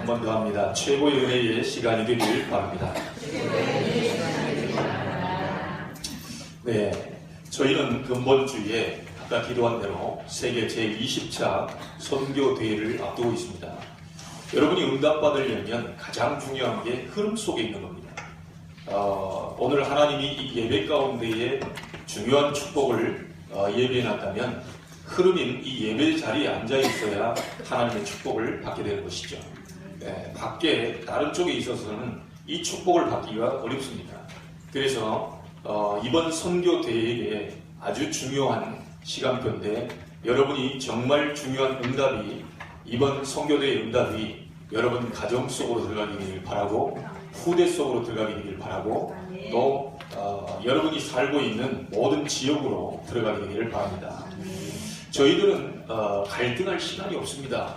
번 더 합니다. 최고의 은혜의 시간이 되길 바랍니다. 네, 저희는 근본주에 아까 기도한 대로 세계 제20차 선교대회를 앞두고 있습니다. 여러분이 응답받으려면 가장 중요한 게 흐름 속에 있는 겁니다. 오늘 하나님이 이 예배 가운데에 중요한 축복을 예비해놨다면 흐름인 이 예배 자리에 앉아 있어야 하나님의 축복을 받게 되는 것이죠. 네, 밖에 다른 쪽에 있어서는 이 축복을 받기가 어렵습니다. 그래서 이번 선교 대회에 아주 중요한 시간표인데 여러분이 정말 중요한 응답이 이번 선교대회 응답이 여러분 가정 속으로 들어가게 되길 바라고 후대 속으로 들어가게 되길 바라고 또 여러분이 살고 있는 모든 지역으로 들어가게 되기를 바랍니다. 저희들은 갈등할 시간이 없습니다.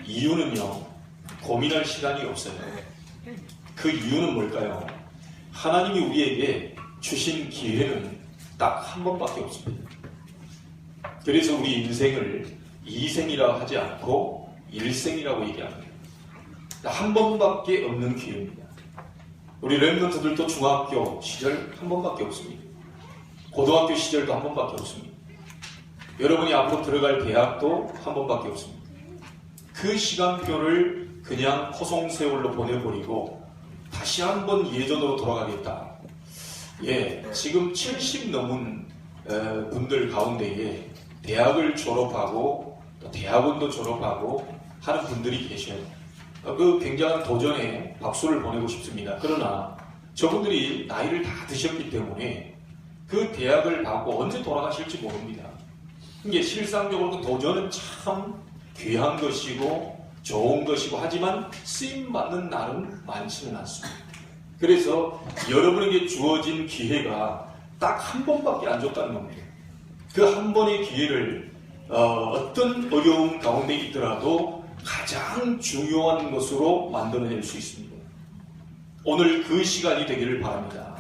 이유는요, 고민할 시간이 없어요. 그 이유는 뭘까요? 하나님이 우리에게 주신 기회는 딱 한 번밖에 없습니다. 그래서 우리 인생을 이생이라 하지 않고 일생이라고 얘기합니다. 한 번밖에 없는 기회입니다. 우리 랩런트들도 중학교 시절 한 번밖에 없습니다. 고등학교 시절도 한 번밖에 없습니다. 여러분이 앞으로 들어갈 대학도 한 번밖에 없습니다. 그 시간표를 그냥 포송세월로 보내버리고 다시 한번 예전으로 돌아가겠다. 지금 70 넘은 분들 가운데에 대학을 졸업하고 또 대학원도 졸업하고 하는 분들이 계셔요. 그 굉장한 도전에 박수를 보내고 싶습니다. 그러나 저분들이 나이를 다 드셨기 때문에 그 대학을 받고 언제 돌아가실지 모릅니다. 이게 실상적으로 그 도전은 참 귀한 것이고 좋은 것이고 하지만 쓰임받는 날은 많지는 않습니다. 그래서 여러분에게 주어진 기회가 딱 한 번밖에 안 줬다는 겁니다. 그 한 번의 기회를 어떤 어려움 가운데 있더라도 가장 중요한 것으로 만들어낼 수 있습니다. 오늘 그 시간이 되기를 바랍니다.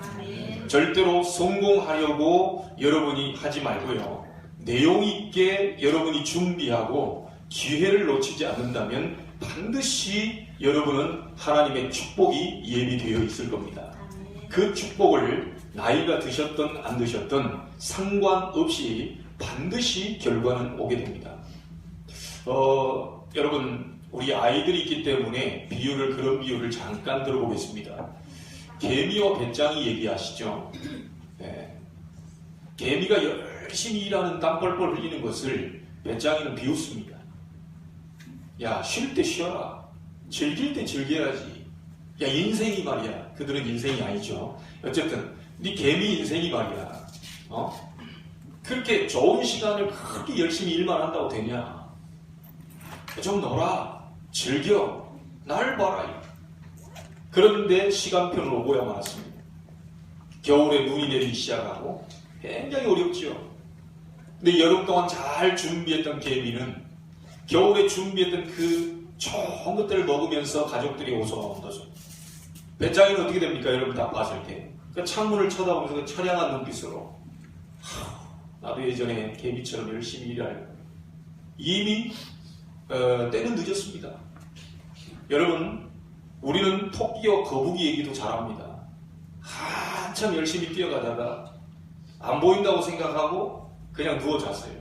절대로 성공하려고 여러분이 하지 말고요. 내용 있게 여러분이 준비하고 기회를 놓치지 않는다면 반드시 여러분은 하나님의 축복이 예비되어 있을 겁니다. 그 축복을 나이가 드셨든 안 드셨든 상관없이 반드시 결과는 오게 됩니다. 여러분, 우리 아이들이 있기 때문에 그런 비유를 잠깐 들어보겠습니다. 개미와 배짱이 얘기하시죠. 네. 개미가 열심히 일하는 땀 뻘뻘 흘리는 것을 배짱이는 비웃습니다. 야, 쉴 때 쉬어라. 즐길 때 즐겨야지. 야, 인생이 말이야. 그들은 인생이 아니죠. 어쨌든 네 개미 인생이 말이야. 그렇게 좋은 시간을 그렇게 열심히 일만 한다고 되냐? 좀 놀아. 즐겨. 날 봐라. 그런데 시간표는 오고야 말았습니다. 겨울에 눈이 내리기 시작하고 굉장히 어렵죠. 근데 여름 동안 잘 준비했던 개미는 겨울에 준비했던 그 좋은 것들을 먹으면서 가족들이 오손도손. 배짱이는 어떻게 됩니까? 여러분 다 봤을 때. 그 창문을 쳐다보면서 그 처량한 눈빛으로 나도 예전에 개미처럼 열심히 일할. 이미 때는 늦었습니다. 여러분, 우리는 토끼와 거북이 얘기도 잘합니다. 한참 열심히 뛰어가다가 안 보인다고 생각하고 그냥 누워 잤어요.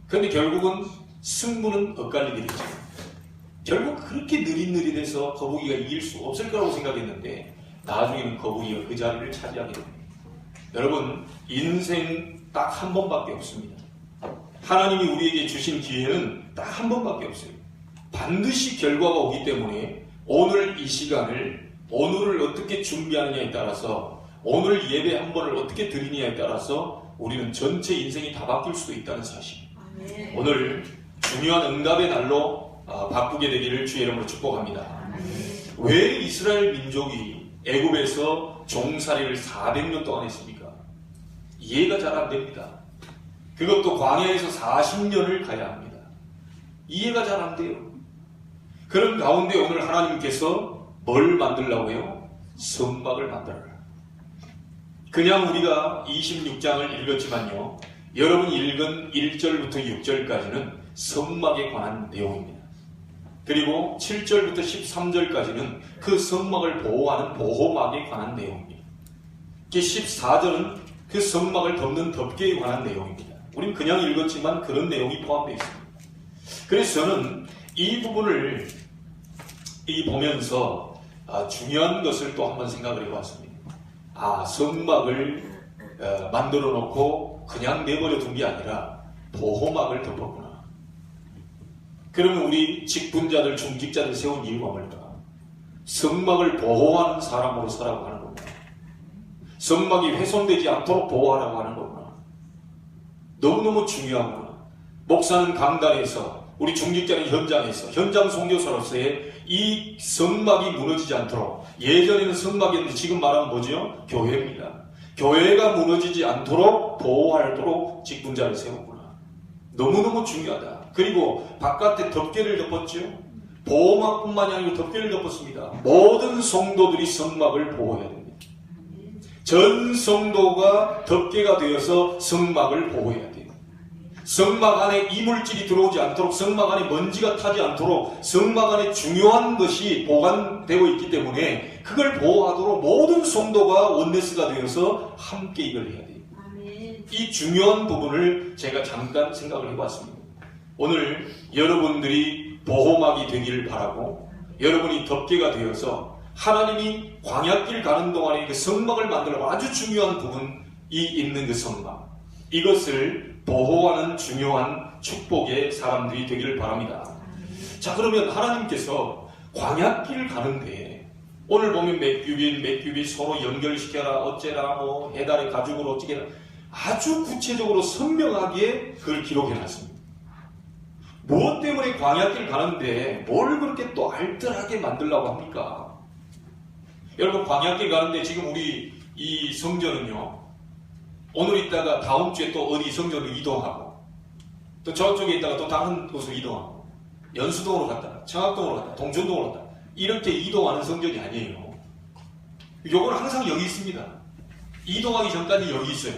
그런데 결국은 승부는 엇갈리게 됐죠. 결국 그렇게 느릿느릿해서 거북이가 이길 수 없을 거라고 생각했는데 나중에는 거북이가 그 자리를 차지하게 됩니다. 여러분, 인생 딱 한 번밖에 없습니다. 하나님이 우리에게 주신 기회는 딱 한 번밖에 없어요. 반드시 결과가 오기 때문에 오늘 이 시간을 오늘을 어떻게 준비하느냐에 따라서 오늘 예배 한 번을 어떻게 드리느냐에 따라서 우리는 전체 인생이 다 바뀔 수도 있다는 사실. 오늘 중요한 응답의 날로 바꾸게 되기를 주의 이름으로 축복합니다. 왜 이스라엘 민족이 애굽에서 종살이를 400년 동안 했습니까? 이해가 잘 안 됩니다. 그것도 광야에서 40년을 가야 합니다. 이해가 잘 안 돼요. 그런 가운데 오늘 하나님께서 뭘 만들라고 해요? 성막을 만들어라. 그냥 우리가 26장을 읽었지만요, 여러분이 읽은 1절부터 6절까지는 성막에 관한 내용입니다. 그리고 7절부터 13절까지는 그 성막을 보호하는 보호막에 관한 내용입니다. 14절은 그 성막을 덮는 덮개에 관한 내용입니다. 우린 그냥 읽었지만 그런 내용이 포함되어 있습니다. 그래서 저는 이 부분을 보면서 중요한 것을 또 한번 생각을 해봤습니다. 성막을 만들어 놓고 그냥 내버려 둔 게 아니라 보호막을 덮었구나. 그러면 우리 직분자들, 중직자들 세운 이유가 뭘까? 성막을 보호하는 사람으로 살아가고 하는 거구나. 성막이 훼손되지 않도록 보호하라고 하는 거구나. 너무너무 중요하구나. 목사는 강단에서, 우리 중직자는 현장에서, 현장 선교사로서의 이 성막이 무너지지 않도록, 예전에는 성막이었는데 지금 말하면 뭐죠? 교회입니다. 교회가 무너지지 않도록 보호하도록 직분자를 세웠구나. 너무너무 중요하다. 그리고 바깥에 덮개를 덮었죠. 보호막뿐만이 아니고 덮개를 덮었습니다. 모든 성도들이 성막을 보호해야 됩니다. 전 성도가 덮개가 되어서 성막을 보호해야 돼요. 성막 안에 이물질이 들어오지 않도록, 성막 안에 먼지가 타지 않도록, 성막 안에 중요한 것이 보관되어 있기 때문에 그걸 보호하도록 모든 성도가 원네스가 되어서 함께 이걸 해야 돼요. 이 중요한 부분을 제가 잠깐 생각을 해봤습니다. 오늘 여러분들이 보호막이 되기를 바라고, 여러분이 덮개가 되어서 하나님이 광야길 가는 동안에 그 성막을 만들고 아주 중요한 부분이 있는 그 성막, 이것을 보호하는 중요한 축복의 사람들이 되기를 바랍니다. 자, 그러면 하나님께서 광야길 가는데 오늘 보면 몇 규빗 서로 연결시켜라 어째라 뭐 해달의 가죽으로 어찌게라 아주 구체적으로 선명하게 그걸 기록해놨습니다. 무엇 때문에 광야길 가는데 뭘 그렇게 또 알뜰하게 만들려고 합니까? 여러분, 광야길 가는데 지금 우리 이 성전은요, 오늘 있다가 다음 주에 또 어디 성전으로 이동하고, 또 저쪽에 있다가 또 다른 곳으로 이동하고, 연수동으로 갔다가 청학동으로 갔다가 동천동으로 갔다가 이렇게 이동하는 성전이 아니에요. 요건 항상 여기 있습니다. 이동하기 전까지 여기 있어요.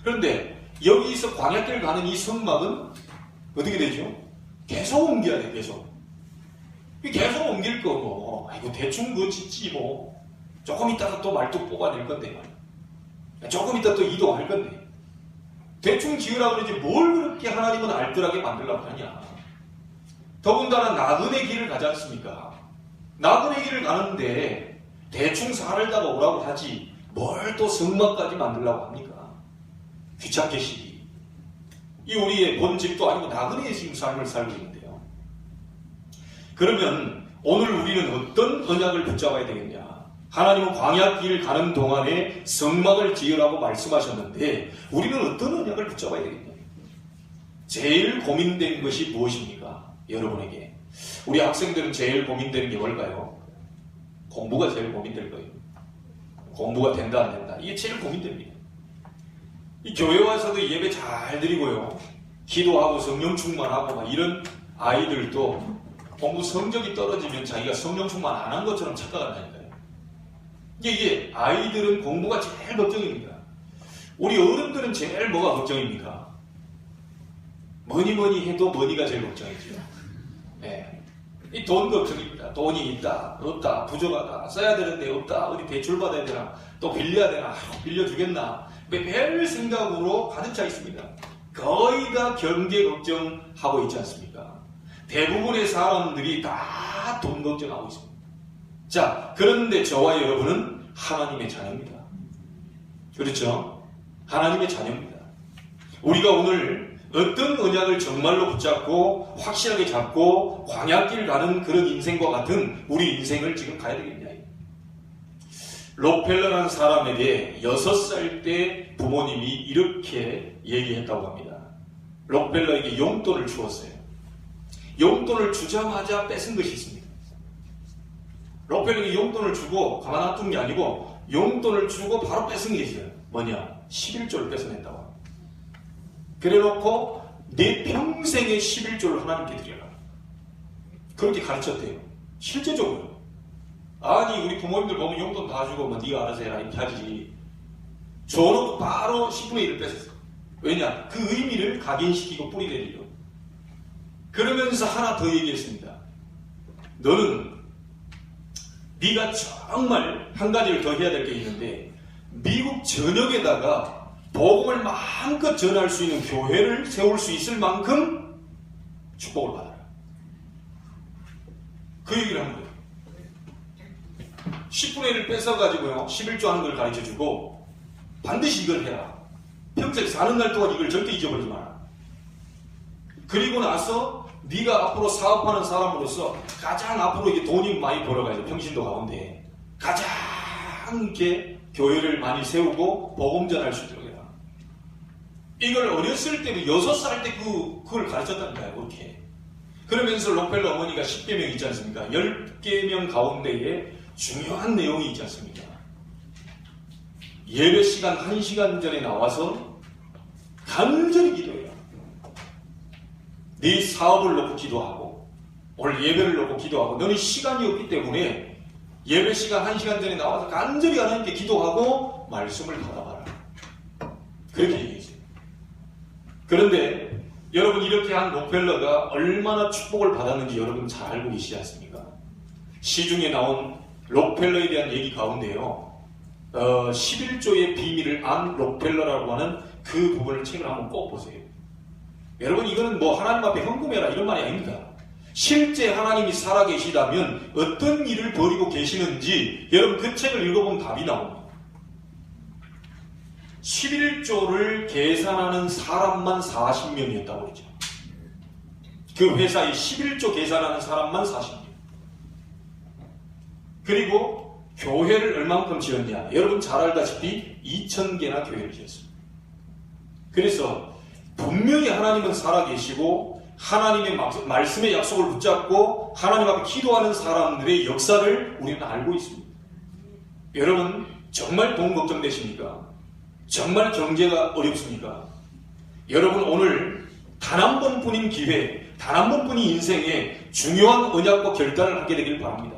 그런데 여기서 광야길 가는 이 성막은 어떻게 되죠? 계속 옮겨야 돼. 계속 옮길 거고, 아이고 대충 그거 짓지 뭐, 조금 있다가 또 말뚝 뽑아낼 건데, 조금 있다 또 이동할 건데, 대충 지으라고 그러지 뭘 그렇게 하나님은 알뜰하게 만들려고 하냐. 더군다나 나그네 길을 가지 않습니까? 나그네 길을 가는데 대충 살다가 오라고 하지 뭘 또 성막까지 만들려고 합니까? 귀찮게 시기. 이 우리의 본집도 아니고 나그네의 지금 삶을 살고 있는데요. 그러면 오늘 우리는 어떤 언약을 붙잡아야 되겠냐? 하나님은 광야길 가는 동안에 성막을 지으라고 말씀하셨는데 우리는 어떤 언약을 붙잡아야 되겠냐? 제일 고민된 것이 무엇입니까? 여러분에게. 우리 학생들은 제일 고민되는 게 뭘까요? 공부가 제일 고민될 거예요. 공부가 된다 안 된다. 이게 제일 고민됩니다. 이 교회 와서도 예배 잘 드리고요, 기도하고 성령 충만하고 막 이런 아이들도 공부 성적이 떨어지면 자기가 성령 충만 안 한 것처럼 착각한다니까요. 이게 아이들은 공부가 제일 걱정입니다. 우리 어른들은 제일 뭐가 걱정입니까? 뭐니 해도 머니가 제일 걱정이죠. 네. 이 돈 걱정입니다. 돈이 있다, 없다, 부족하다, 써야 되는데 없다, 어디 대출 받아야 되나, 또 빌려야 되나, 빌려주겠나, 별 생각으로 가득 차 있습니다. 거의 다 경제 걱정하고 있지 않습니까? 대부분의 사람들이 다 돈 걱정하고 있습니다. 자, 그런데 저와 여러분은 하나님의 자녀입니다. 그렇죠? 하나님의 자녀입니다. 우리가 오늘 어떤 언약을 정말로 붙잡고 확실하게 잡고 광야길 가는 그런 인생과 같은 우리 인생을 지금 가야 되겠냐. 록펠러라는 사람에게 6살 때 부모님이 이렇게 얘기했다고 합니다. 록펠러에게 용돈을 주었어요. 용돈을 주자마자 뺏은 것이 있습니다. 록펠러에게 용돈을 주고 가만 놔둔 게 아니고 용돈을 주고 바로 뺏은 게 있어요. 뭐냐? 11조를 뺏어낸다고 합니다. 그래놓고 내 평생의 11조를 하나님께 드려라. 그렇게 가르쳤대요. 실제적으로. 아니, 우리 부모님들 보면 용돈 다 주고 뭐 네가 알아서 해라 이렇게 하지. 줘놓고 바로 10분의 1을 뺏었어. 왜냐? 그 의미를 각인시키고 뿌리내리려. 그러면서 하나 더 얘기했습니다. 너는 네가 정말 한 가지를 더 해야 될 게 있는데 미국 전역에다가 복음을 마음껏 전할 수 있는 교회를 세울 수 있을 만큼 축복을 받아라. 그 얘기를 한 거예요. 10분의 1을 뺏어가지고요 11조 하는 걸 가르쳐주고 반드시 이걸 해라. 평생 사는 날 동안 이걸 절대 잊어버리지 마라. 그리고 나서 네가 앞으로 사업하는 사람으로서 가장 앞으로 이게 돈이 많이 벌어가지고 평신도 가운데 가장 이렇게 교회를 많이 세우고 복음 전할 수 있도록 해라. 이걸 어렸을 때는 6살 때 그걸 가르쳤다니까요. 그렇게. 그러면서 록펠러 어머니가 10계명 있지 않습니까? 10계명 가운데에 중요한 내용이 있지 않습니까? 예배 시간 1시간 전에 나와서 간절히 기도해요. 네 사업을 놓고 기도하고 오늘 예배를 놓고 기도하고 너는 시간이 없기 때문에 예배 시간 1시간 전에 나와서 간절히 하나님께 기도하고 말씀을 받아봐라. 그렇게 얘기했어요. 그런데 여러분 이렇게 한 록펠러가 얼마나 축복을 받았는지 여러분 잘 알고 계시지 않습니까? 시중에 나온 록펠러에 대한 얘기 가운데요 11조의 비밀을 안 록펠러라고 하는 그 부분을 책을 한번 꼭 보세요. 여러분 이거는 뭐 하나님 앞에 헌금해라 이런 말이 아닙니다. 실제 하나님이 살아계시다면 어떤 일을 벌이고 계시는지 여러분 그 책을 읽어보면 답이 나옵니다. 11조를 계산하는 사람만 40명이었다고 그러죠. 그 회사에 11조 계산하는 사람만 40명. 그리고 교회를 얼만큼 지었냐. 여러분 잘 알다시피 2000개나 교회를 지었습니다. 그래서 분명히 하나님은 살아계시고 하나님의 말씀의 약속을 붙잡고 하나님 앞에 기도하는 사람들의 역사를 우리는 알고 있습니다. 여러분 정말 돈 걱정되십니까? 정말 경제가 어렵습니까? 여러분 오늘 단 한 번뿐인 기회, 단 한 번뿐인 인생에 중요한 언약과 결단을 하게 되길 바랍니다.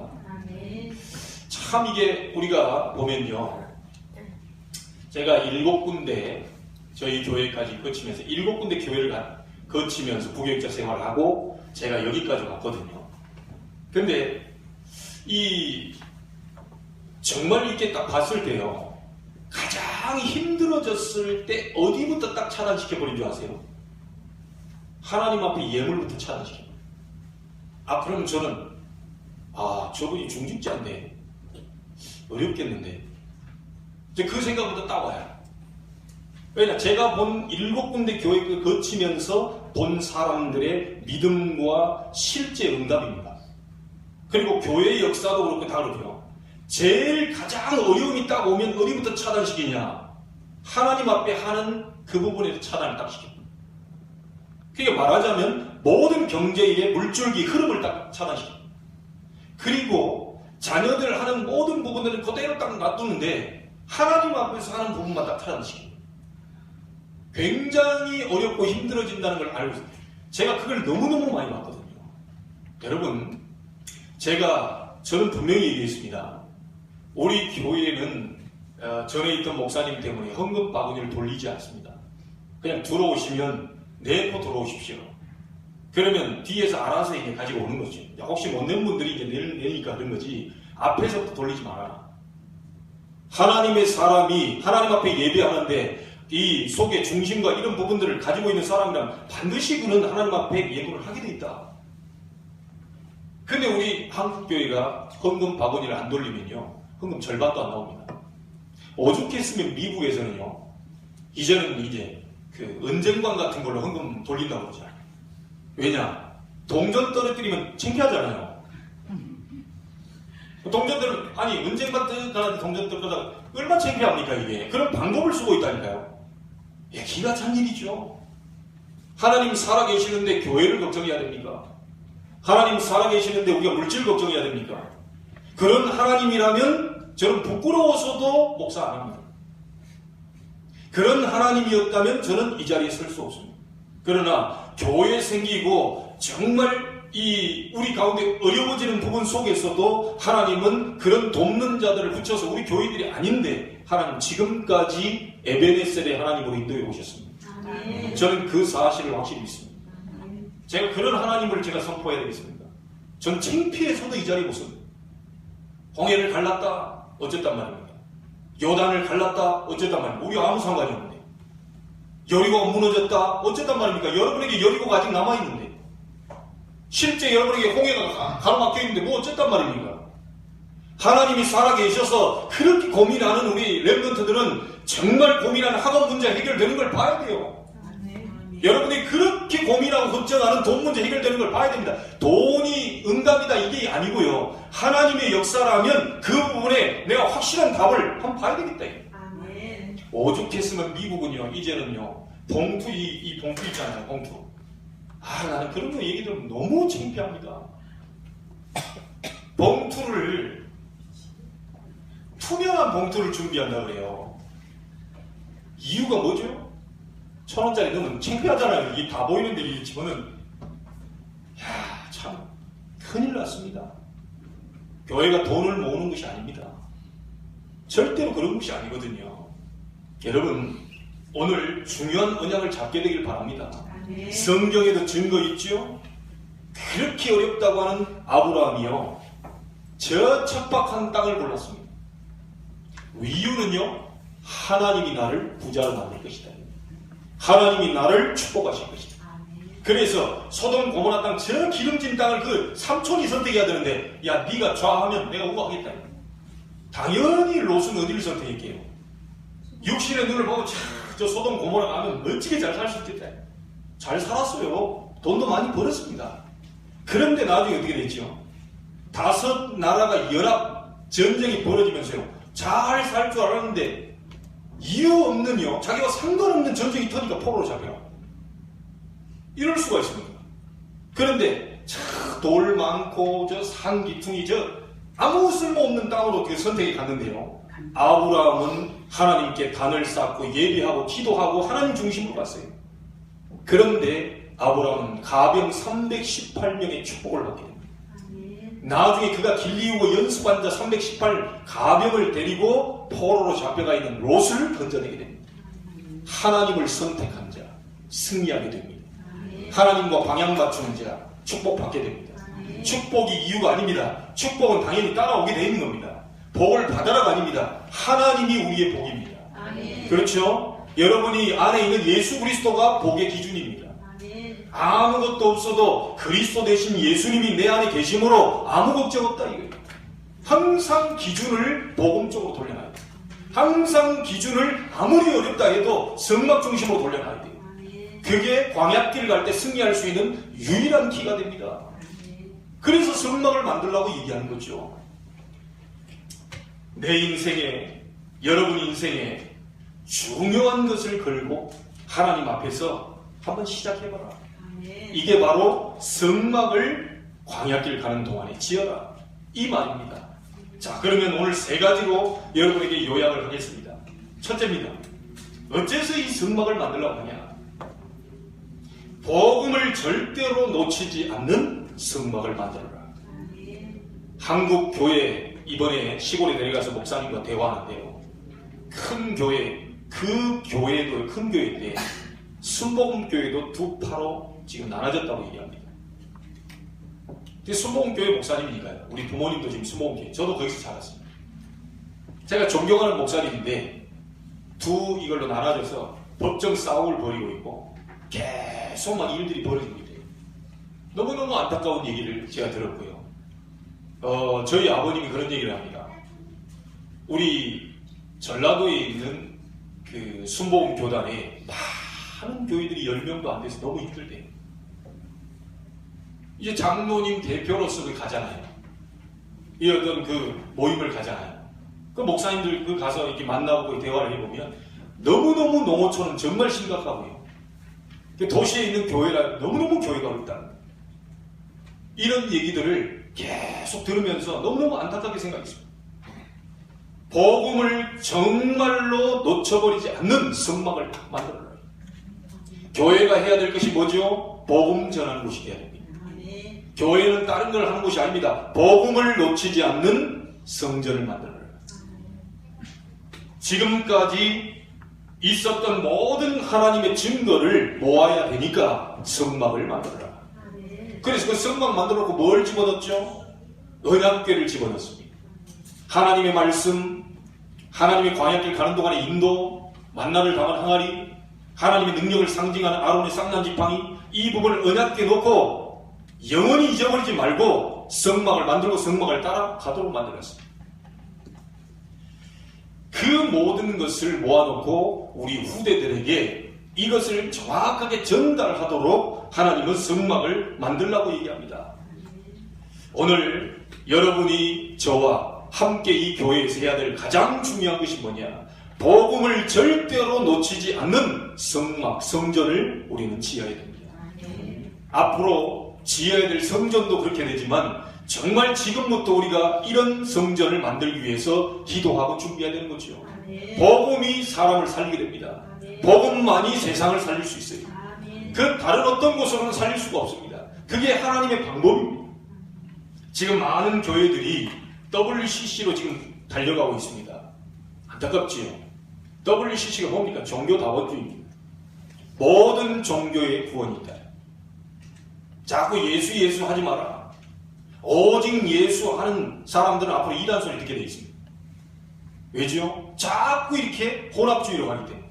참 이게 우리가 보면요 제가 7군데 저희 교회까지 거치면서 7군데 교회를 거치면서 부교육자 생활을 하고 제가 여기까지 왔거든요. 근데 정말 이렇게 딱 봤을 때요 가장 힘들어졌을 때 어디부터 딱 차단시켜버린 줄 아세요? 하나님 앞에 예물부터 차단시켜버려요. 그러면 저는 저분이 중직자인데 어렵겠는데 이제 그 생각부터 딱 와요. 왜냐 제가 본 7군데 교회를 거치면서 본 사람들의 믿음과 실제 응답입니다. 그리고 교회의 역사도 그렇고 다 그렇고요. 제일 가장 어려움이 딱 오면 어디부터 차단시키냐? 하나님 앞에 하는 그 부분에서 차단을 딱 시킵니다. 그러니까 말하자면 모든 경제의 물줄기 흐름을 딱 차단시킵니다. 그리고 자녀들 하는 모든 부분들은 그대로 딱 놔두는데 하나님 앞에서 하는 부분만 딱 차단시킵니다. 굉장히 어렵고 힘들어진다는 걸 알고 있어요. 제가 그걸 너무너무 많이 봤거든요. 여러분 저는 분명히 얘기했습니다. 우리 교회는 전에 있던 목사님 때문에 헌금 바구니를 돌리지 않습니다. 그냥 들어오시면 내고 들어오십시오. 그러면 뒤에서 알아서 이제 가지고 오는 거죠. 혹시 못 낸 분들이 이제 내니까 그런 거지 앞에서부터 돌리지 말아라. 하나님의 사람이 하나님 앞에 예배하는데 이 속의 중심과 이런 부분들을 가지고 있는 사람이란 반드시 그는 하나님 앞에 예물을 하게 돼 있다. 근데 우리 한국교회가 헌금 바구니를 안 돌리면요 헌금 절반도 안 나옵니다. 오죽했으면 미국에서는요 이제는 이제 그 은쟁반 같은 걸로 헌금 돌린다고 그러잖아요. 왜냐? 동전 떨어뜨리면 창피하잖아요. 은쟁반 뜨거나 동전 떨어뜨리다가 얼마나 창피합니까 이게? 그런 방법을 쓰고 있다니까요. 기가 찬 일이죠. 하나님 살아계시는데 교회를 걱정해야 됩니까? 하나님 살아계시는데 우리가 물질 걱정해야 됩니까? 그런 하나님이라면 저는 부끄러워서도 목사 안 합니다. 그런 하나님이었다면 저는 이 자리에 설 수 없습니다. 그러나 교회 생기고 정말 우리 가운데 어려워지는 부분 속에서도 하나님은 그런 돕는 자들을 붙여서 우리 교회들이 아닌데 하나님 지금까지 에베네셀의 하나님으로 인도해 오셨습니다. 저는 그 사실을 확실히 믿습니다. 제가 그런 하나님을 제가 선포해야 되겠습니다. 전 창피해서도 이 자리에 못 섭니다. 홍해를 갈랐다 어쨌단 말입니까? 요단을 갈랐다 어쨌단 말입니까? 우리 아무 상관이 없는데. 여리고가 무너졌다 어쨌단 말입니까? 여러분에게 여리고가 아직 남아있는데. 실제 여러분에게 홍해가 가로막혀 있는데 뭐 어쨌단 말입니까? 하나님이 살아계셔서 그렇게 고민하는 우리 렘넌트들은 정말 고민하는 학업 문제 해결되는 걸 봐야 돼요. 여러분이 그렇게 고민하고 걱정하는 돈 문제 해결되는 걸 봐야 됩니다. 돈이 응답이다 이게 아니고요. 하나님의 역사라면 그 부분에 내가 확실한 답을 한번 봐야 되겠다. 아멘. 오죽했으면 미국은요 이제는요 봉투 이 봉투 있잖아요. 봉투. 나는 그런 거 얘기 들으면 너무 창피합니다. 봉투를 투명한 봉투를 준비한다고 그래요. 이유가 뭐죠? 1,000원짜리 넣으면 창피하잖아요. 이게 다 보이는데 이 집어는 참 큰일 났습니다. 교회가 돈을 모으는 것이 아닙니다. 절대로 그런 것이 아니거든요. 여러분 오늘 중요한 언약을 잡게 되길 바랍니다. 성경에도 증거 있죠? 그렇게 어렵다고 하는 아브라함이요 저 척박한 땅을 골랐습니다. 이유는요 하나님이 나를 부자로 만들 것이다. 하나님이 나를 축복하실 것이다. 그래서 소돔 고모라 땅 저 기름진 땅을 그 삼촌이 선택해야 되는데 야 네가 좌하면 내가 우하겠다. 당연히 롯은 어디를 선택할게요? 육신의 눈을 보고 저 소돔 고모라 가면 멋지게 잘 살 수 있겠다. 잘 살았어요. 돈도 많이 벌었습니다. 그런데 나중에 어떻게 됐죠? 5 나라가 연합 전쟁이 벌어지면서요 잘 살 줄 알았는데 이유 없는요 자기와 상관없는 전쟁이 터지니까 포로로 잡혀요. 이럴 수가 있습니다. 그런데 돌 많고 저 산 기퉁이 저 아무 쓸모없는 땅으로 어떻게 선택이 갔는데요 아브라함은 하나님께 단을 쌓고 예배하고 기도하고 하나님 중심으로 갔어요. 그런데 아브라함은 가병 318명의 축복을 받게 됩니다. 나중에 그가 길리우고 연습한 자 318 가병을 데리고 포로로 잡혀가 있는 롯을 건져내게 됩니다. 하나님을 선택한 자 승리하게 됩니다. 하나님과 방향 맞추는 자 축복받게 됩니다. 축복이 이유가 아닙니다. 축복은 당연히 따라오게 되어 있는 겁니다. 복을 받아라가 아닙니다. 하나님이 우리의 복입니다. 그렇죠? 여러분이 안에 있는 예수 그리스도가 복의 기준입니다. 아무것도 없어도 그리스도 대신 예수님이 내 안에 계심으로 아무 걱정 없다 이거예요. 항상 기준을 복음 쪽으로 돌려놔야 돼요. 항상 기준을 아무리 어렵다 해도 성막 중심으로 돌려놔야 돼요. 그게 광야길 갈 때 승리할 수 있는 유일한 기가 됩니다. 그래서 성막을 만들라고 얘기하는 거죠. 내 인생에 여러분 인생에 중요한 것을 걸고 하나님 앞에서 한번 시작해봐라. 이게 바로 성막을 광야길 가는 동안에 지어라 이 말입니다. 자 그러면 오늘 3가지로 여러분에게 요약을 하겠습니다. 첫째입니다. 어째서 이 성막을 만들려고 하냐? 복음을 절대로 놓치지 않는 성막을 만들어라. 한국 교회 이번에 시골에 내려가서 목사님과 대화하는데요. 큰 교회 그 교회도 큰 교회인데 순복음교회도 2파로 지금 나눠졌다고 얘기합니다. 순복음교회 목사님이니까요. 우리 부모님도 지금 순복음교회. 저도 거기서 자랐습니다. 제가 존경하는 목사님인데 이걸로 나눠져서 법정 싸움을 벌이고 있고 계속 막 일들이 벌어지고 있대요. 너무너무 안타까운 얘기를 제가 들었고요. 저희 아버님이 그런 얘기를 합니다. 우리 전라도에 있는 그 순복음교단에 많은 교회들이 10명도 안 돼서 너무 힘들대요. 이제 장로님 대표로서 가잖아요. 이 어떤 그 모임을 가잖아요. 그 목사님들 그 가서 이렇게 만나보고 대화를 해보면 너무너무 농어촌은 정말 심각하고요. 도시에 있는 교회라 너무너무 교회가 어렵다. 이런 얘기들을 계속 들으면서 너무너무 안타깝게 생각했습니다. 복음을 정말로 놓쳐버리지 않는 성막을 만들어라. 교회가 해야 될 것이 뭐죠? 복음 전하는 것이 돼야 됩니다. 교회는 다른 걸 하는 것이 아닙니다. 복음을 놓치지 않는 성전을 만들어라. 지금까지 있었던 모든 하나님의 증거를 모아야 되니까 성막을 만들어라. 그래서 그 성막 만들어 놓고 뭘 집어넣었죠? 언약궤를 집어넣습니다. 하나님의 말씀, 하나님의 광야길 가는 동안의 인도, 만나를 담은 항아리, 하나님의 능력을 상징하는 아론의 쌍난 지팡이, 이 부분을 언약궤에 놓고 영원히 잊어버리지 말고 성막을 만들고 성막을 따라가도록 만들었습니다. 그 모든 것을 모아놓고 우리 후대들에게 이것을 정확하게 전달하도록 하나님은 성막을 만들라고 얘기합니다. 오늘 여러분이 저와 함께 이 교회에서 해야 될 가장 중요한 것이 뭐냐? 복음을 절대로 놓치지 않는 성막, 성전을 우리는 지어야 됩니다. 앞으로 지어야 될 성전도 그렇게 되지만 정말 지금부터 우리가 이런 성전을 만들기 위해서 기도하고 준비해야 되는 거죠. 복음이 사람을 살리게 됩니다. 복음만이 세상을 살릴 수 있어요. 그 다른 어떤 곳으로는 살릴 수가 없습니다. 그게 하나님의 방법입니다. 지금 많은 교회들이 WCC로 지금 달려가고 있습니다. 안타깝지요. WCC가 뭡니까? 종교다원주의입니다. 모든 종교의 구원이 있다. 자꾸 예수 하지 마라. 오직 예수 하는 사람들은 앞으로 이단소리 듣게 되어 있습니다. 왜죠? 자꾸 이렇게 혼합주의로 가기 때문에.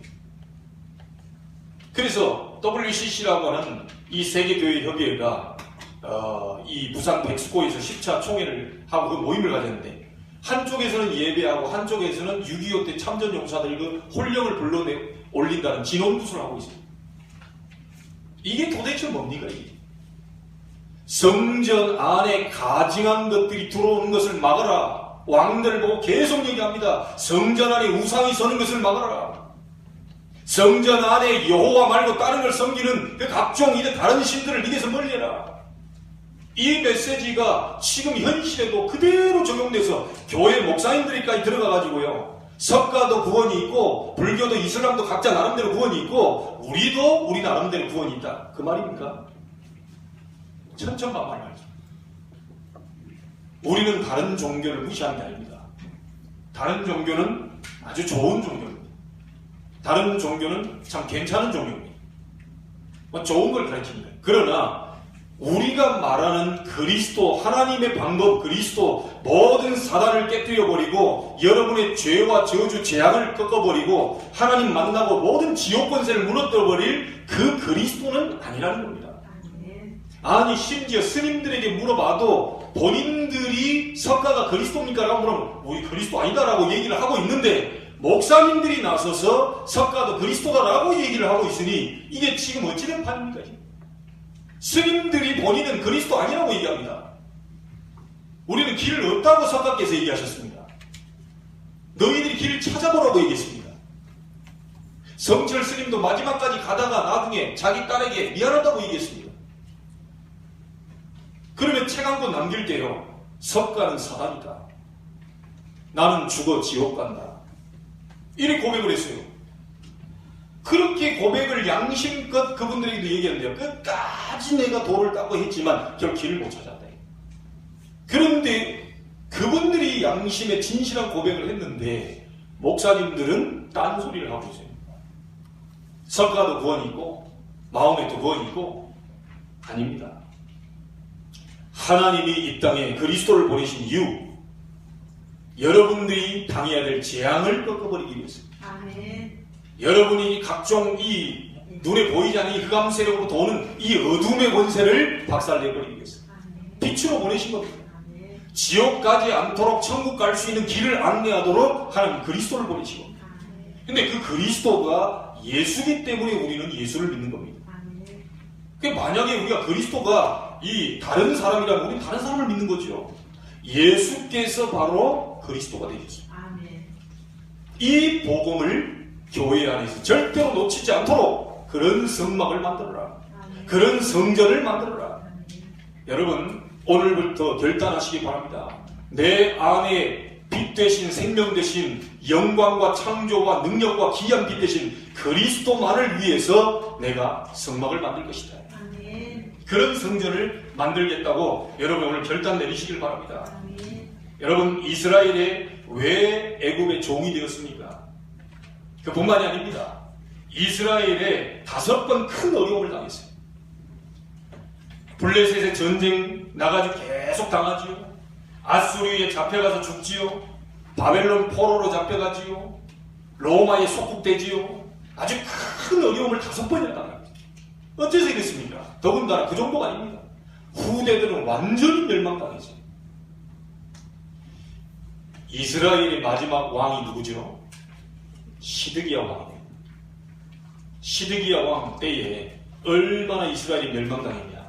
그래서 WCC라고 하는 이 세계교회협의회가 이 부산 백스코에서 10차 총회를 하고 그 모임을 가졌는데, 한쪽에서는 예배하고 한쪽에서는 6.25 때 참전용사들 그 혼령을 불러 올린다는 진홍굿을 하고 있습니다. 이게 도대체 뭡니까 이게? 성전 안에 가증한 것들이 들어오는 것을 막아라. 왕들을 보고 계속 얘기합니다. 성전 안에 우상이 서는 것을 막아라. 성전 안에 여호와 말고 다른 걸 섬기는 그 각종 이런 다른 신들을 니네서 멀리해라. 이 메시지가 지금 현실에도 그대로 적용돼서 교회 목사님들이까지 들어가가지고요, 석가도 구원이 있고 불교도 이슬람도 각자 나름대로 구원이 있고 우리도 우리 나름대로 구원이 있다. 그 말입니까? 천천만만 말이죠. 우리는 다른 종교를 무시하는 게 아닙니다. 다른 종교는 아주 좋은 종교입니다. 다른 종교는 참 괜찮은 종교입니다. 좋은 걸 가르칩니다. 그러나 우리가 말하는 그리스도, 하나님의 방법 그리스도, 모든 사단을 깨뜨려버리고 여러분의 죄와 저주, 재앙을 꺾어버리고 하나님 만나고 모든 지옥 권세를 무너뜨려버릴 그 그리스도는 아니라는 겁니다. 아니 심지어 스님들에게 물어봐도 본인들이 석가가 그리스도입니까? 라고 물으면 우리 그리스도 아니다라고 얘기를 하고 있는데, 목사님들이 나서서 석가도 그리스도다라고 얘기를 하고 있으니 이게 지금 어찌된 판입니까? 스님들이 본인은 그리스도 아니라고 얘기합니다. 우리는 길을 없다고 석가께서 얘기하셨습니다. 너희들이 길을 찾아보라고 얘기했습니다. 성철 스님도 마지막까지 가다가 나중에 자기 딸에게 미안하다고 얘기했습니다. 그러면 책 한 권 남길 때요, 석가는 사단이다. 나는 죽어 지옥 간다. 이렇게 고백을 했어요. 그렇게 고백을 양심껏 그분들에게도 얘기했는데요, 끝까지 내가 도를 닦고 했지만 결국 길을 못 찾았다. 그런데 그분들이 양심에 진실한 고백을 했는데 목사님들은 딴소리를 하고 있어요. 석가도 구원이 있고 마음에도 구원이 있고 아닙니다. 하나님이 이 땅에 그리스도를 보내신 이유, 여러분들이 당해야 될 재앙을 꺾어버리기 위해서입니다. 아멘. 여러분이 각종 이 눈에 보이지 않는 이 흑암 세력으로부터 오는 이 어둠의 권세를 박살내버리기 위해서 빛으로 보내신 겁니다. 지옥 가지 않도록 천국 갈 수 있는 길을 안내하도록 하나님 그리스도를 보내신 겁니다. 근데 그 그리스도가 예수기 때문에 우리는 예수를 믿는 겁니다. 만약에 우리가 그리스도가 이 다른 사람이라면 우리는 다른 사람을 믿는 거죠. 예수께서 바로 그리스도가 되셨습니다. 이 복음을 교회 안에서 절대로 놓치지 않도록 그런 성막을 만들어라. 그런 성전을 만들어라. 여러분, 오늘부터 결단하시기 바랍니다. 내 안에 빛 되신, 생명 되신, 영광과 창조와 능력과 기이한 빛 되신 그리스도만을 위해서 내가 성막을 만들 것이다. 그런 성전을 만들겠다고 여러분 오늘 결단 내리시길 바랍니다. 여러분, 이스라엘이 왜 애굽의 종이 되었습니까? 그뿐만이 아닙니다. 이스라엘에 5번 큰 어려움을 당했어요. 블레셋의 전쟁 나가지고 계속 당하지요. 아수리에 잡혀가서 죽지요. 바벨론 포로로 잡혀가지요. 로마에 속국되지요. 아주 큰 어려움을 5번이나 당합니다. 어째서 이랬습니까? 더군다나 그 정도가 아닙니다. 후대들은 완전히 멸망당했어요. 이스라엘의 마지막 왕이 누구죠? 시드기야 왕이에요. 시드기야 왕 때에 얼마나 이스라엘이 멸망당했냐.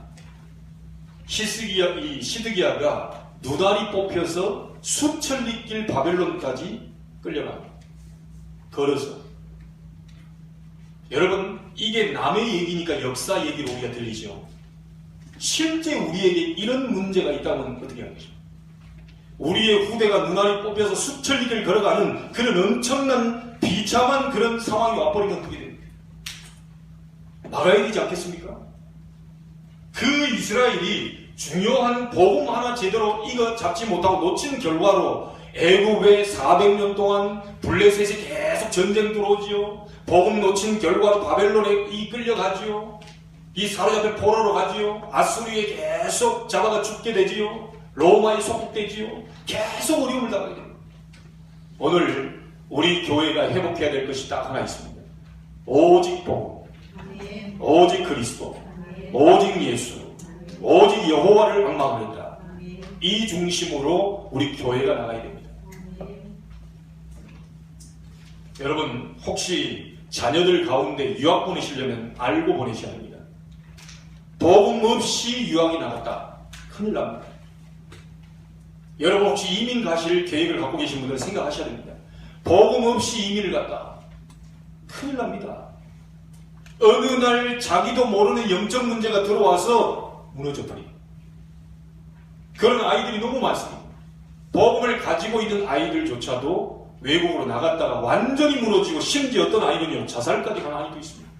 이 시드기야가 눈알이 뽑혀서 수천리길 바벨론까지 끌려갑니다. 걸어서. 여러분, 이게 남의 얘기니까 역사 얘기로 우리가 들리죠. 실제 우리에게 이런 문제가 있다면 어떻게 하겠죠? 우리의 후대가 눈알이 뽑혀서 수천리길 걸어가는 그런 엄청난 비참한 그런 상황이 와버리면 어떻게 됩니까? 막아야 되지 않겠습니까? 그 이스라엘이 중요한 복음 하나 제대로 이거 잡지 못하고 놓친 결과로 애굽에 400년 동안 블레셋이 계속 전쟁 들어오지요. 복음 놓친 결과로 바벨론에 이끌려가지요. 이 사로잡혀 포로로 가지요. 아수리에 계속 잡아가 죽게 되지요. 로마에 속국되지요. 계속 어려움을 당하게 됩니다. 오늘 우리 교회가 회복해야 될 것이 딱 하나 있습니다. 오직 복음, 오직 그리스도, 오직 예수, 오직 여호와를 앙망하리라. 이 중심으로 우리 교회가 나가야 됩니다. 여러분, 혹시 자녀들 가운데 유학 보내시려면 알고 보내셔야 합니다. 복음 없이 유학이 나갔다. 큰일 납니다. 여러분, 혹시 이민 가실 계획을 갖고 계신 분들은 생각하셔야 됩니다. 복음 없이 이민을 갔다. 큰일 납니다. 어느 날 자기도 모르는 영적 문제가 들어와서 무너져 버립니다. 그런 아이들이 너무 많습니다. 복음을 가지고 있는 아이들조차도 외국으로 나갔다가 완전히 무너지고, 심지어 어떤 아이는요 자살까지 간 아이도 있습니다.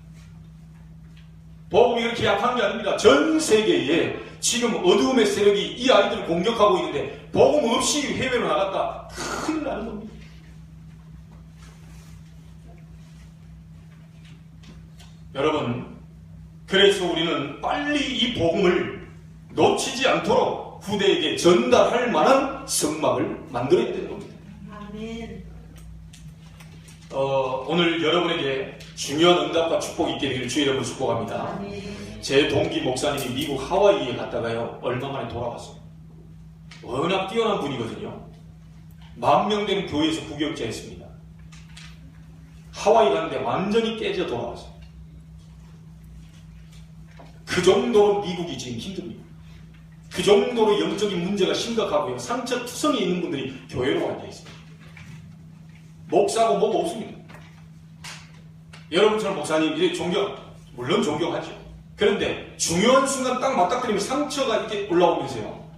복음이 그렇게 약한 게 아닙니다. 전 세계에 지금 어두움의 세력이 이 아이들을 공격하고 있는데 복음 없이 해외로 나갔다. 큰일 나는 겁니다. 여러분, 그래서 우리는 빨리 이 복음을 놓치지 않도록 후대에게 전달할 만한 성막을 만들어야 되는 겁니다. 아멘. 오늘 여러분에게 중요한 응답과 축복이 있게 되기를 주의 이름으로 축복합니다. 아멘. 제 동기 목사님이 미국 하와이에 갔다가요 얼마 만에 돌아왔어요. 워낙 뛰어난 분이거든요. 10,000명 되는 교회에서 부교육자 했습니다. 하와이 갔는데 완전히 깨져 돌아왔어요. 그 정도로 미국이 지금 힘듭니다. 그 정도로 영적인 문제가 심각하고요. 상처투성이 있는 분들이 교회로 앉아 있습니다. 목사고 뭐고 없습니다. 여러분처럼 목사님들이 물론 존경하죠. 그런데 중요한 순간 딱 맞닥뜨리면 상처가 이렇게 올라오면서요.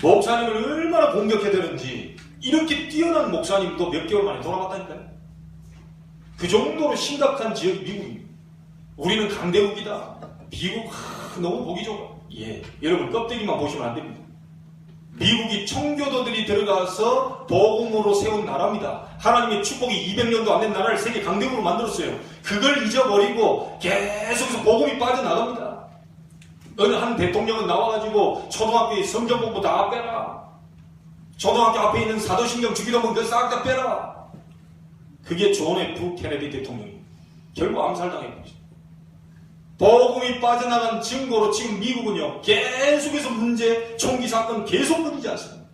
목사님을 얼마나 공격해야 되는지, 이렇게 뛰어난 목사님도 몇 개월 만에 돌아갔다니까요. 그 정도로 심각한 지역이 미국입니다. 우리는 강대국이다. 미국 너무 보기 좋아. 예, 여러분 껍데기만 보시면 안 됩니다. 미국이 청교도들이 들어가서 복음으로 세운 나라입니다. 하나님의 축복이 200년도 안 된 나라를 세계 강대국으로 만들었어요. 그걸 잊어버리고 계속해서 복음이 빠져나갑니다. 어느 한 대통령은 나와가지고 초등학교에 성경 공부 다 빼라. 초등학교 앞에 있는 사도신경 주기도문 그거 싹 다 빼라. 그게 존 F 케네디 대통령입니다. 결국 암살당했습니다. 복음이 빠져나간 증거로 지금 미국은요 계속해서 문제, 총기 사건 계속 끊이지 않습니다.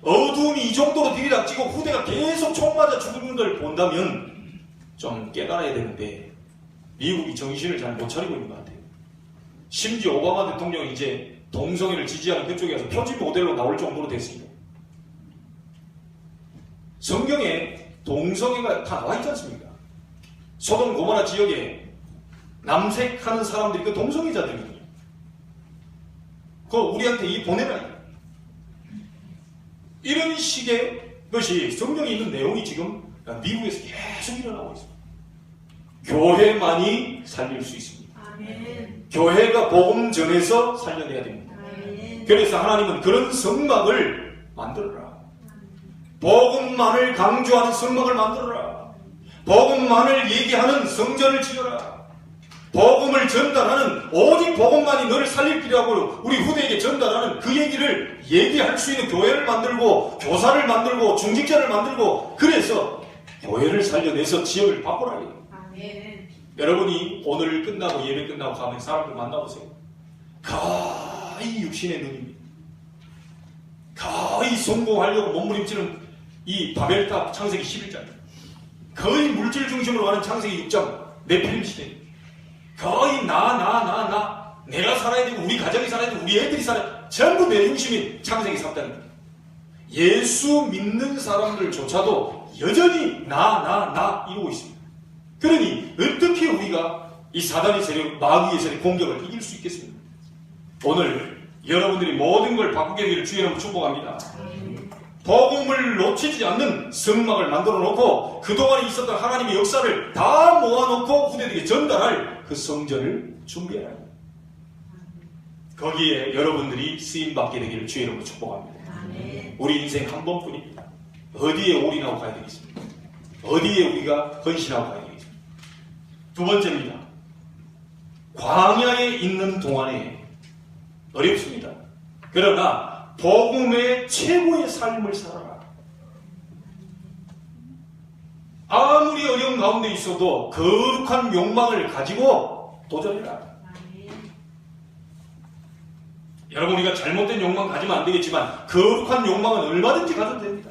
어두움이 이 정도로 들이닥치고 후대가 계속 총 맞아 죽는 걸 본다면 좀 깨달아야 되는데 미국이 정신을 잘 못 차리고 있는 것 같아요. 심지어 오바마 대통령이 이제 동성애를 지지하는 그쪽에 가서 표지 모델로 나올 정도로 됐습니다. 성경에 동성애가 다 나와 있지 않습니까? 소돔 고모라 지역에 남색하는 사람들이 그 동성애자들이거든요. 그거 우리한테 이 보내라. 이런 식의 것이 성경에 있는 내용이 지금 미국에서 계속 일어나고 있습니다. 교회만이 살릴 수 있습니다. 아멘. 교회가 복음 전해서 살려내야 됩니다. 아멘. 그래서 하나님은 그런 성막을 만들어라. 복음만을 강조하는 성막을 만들어라. 복음만을 얘기하는 성전을 지어라. 복음을 전달하는, 오직 복음만이 너를 살릴 길이라고 우리 후대에게 전달하는 그 얘기를 얘기할 수 있는 교회를 만들고, 교사를 만들고, 중직자를 만들고, 그래서 교회를 살려내서 지역을 바꾸라니. 아멘. 여러분이 오늘 끝나고 예배 끝나고 가면 사람들 만나보세요. 거의 육신의 눈입니다. 거의 성공하려고 몸부림치는 이 바벨탑 창세기 11장, 거의 물질 중심으로 가는 창세기 6장 네필림 시대, 거의 나 내가 살아야 되고 우리 가정이 살아야 되고 우리 애들이 살아야 되고 전부 내 중심인 창세기 3장입니다. 예수 믿는 사람들조차도 여전히 나 이러고 있습니다. 그러니 어떻게 우리가 이 사단의 세력, 마귀의 세력 공격을 이길 수 있겠습니까? 오늘 여러분들이 모든 걸 바꾸게 되기를 주의 이름으로 축복합니다. 복음을 놓치지 않는 성막을 만들어 놓고 그동안에 있었던 하나님의 역사를 다 모아놓고 후대들에게 전달할 그 성전을 준비해야 합니다. 거기에 여러분들이 쓰임받게 되기를 주의 이름으로 축복합니다. 아멘. 우리 인생 한 번뿐입니다. 어디에 올인하고 가야 되겠습니까? 어디에 우리가 헌신하고 가야 되겠습니까? 두 번째입니다. 광야에 있는 동안에 어렵습니다. 그러나 복음의 최고의 삶을 살아라. 아무리 어려운 가운데 있어도 거룩한 욕망을 가지고 도전해라. 아멘. 여러분, 우리가 잘못된 욕망 가지면 안 되겠지만 거룩한 욕망은 얼마든지 가져도 됩니다.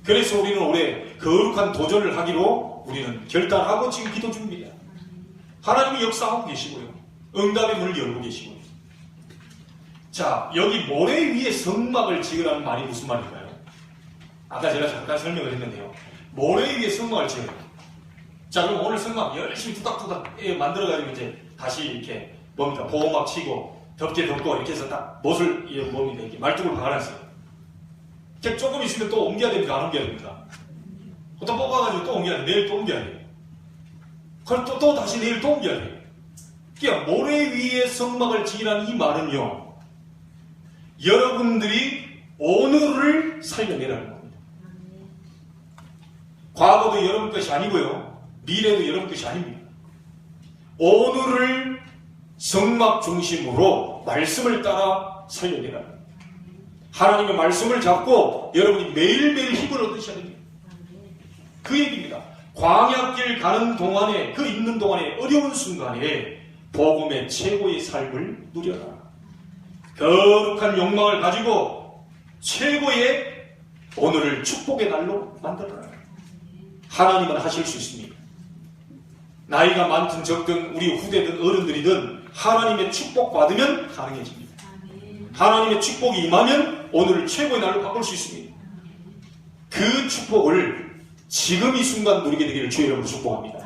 그래서 우리는 올해 거룩한 도전을 하기로 우리는 결단하고 지금 기도 중입니다. 하나님이 역사하고 계시고요, 응답의 문을 열고 계시고요. 자, 여기 모래 위에 성막을 지으라는 말이 무슨 말일까요? 아까 제가 잠깐 설명을 했는데요. 모래 위에 성막을 지어요. 자, 그럼 오늘 성막 열심히 투닥투닥 만들어가지고 이제 다시 이렇게 뭡니까? 보호막 치고 덮개 덮고 이렇게 해서 딱 못을 뭡니까? 이렇게 말뚝을 박아놨어요. 조금 있으면 또 옮겨야 됩니까? 안 옮겨야 됩니까? 또 뽑아가지고 또 옮겨야 돼. 내일 또 옮겨야 돼요. 그럼 또 다시 내일 또 옮겨야 돼요. 그러니까 모래 위에 성막을 지으라는 이 말은요, 여러분들이 오늘을 살려내라는 겁니다. 과거도 여러분 것이 아니고요, 미래도 여러분 것이 아닙니다. 오늘을 성막 중심으로 말씀을 따라 살려내라는 겁니다. 하나님의 말씀을 잡고 여러분이 매일매일 힘을 얻으셔야 됩니다. 그 얘기입니다. 광야길 가는 동안에, 그 있는 동안에 어려운 순간에 복음의 최고의 삶을 누려라. 거룩한 욕망을 가지고 최고의 오늘을 축복의 날로 만들어라. 하나님은 하실 수 있습니다. 나이가 많든 적든 우리 후대든 어른들이든 하나님의 축복 받으면 가능해집니다. 하나님의 축복이 임하면 오늘을 최고의 날로 바꿀 수 있습니다. 그 축복을 지금 이 순간 누리게 되기를 주의 이름으로 축복합니다.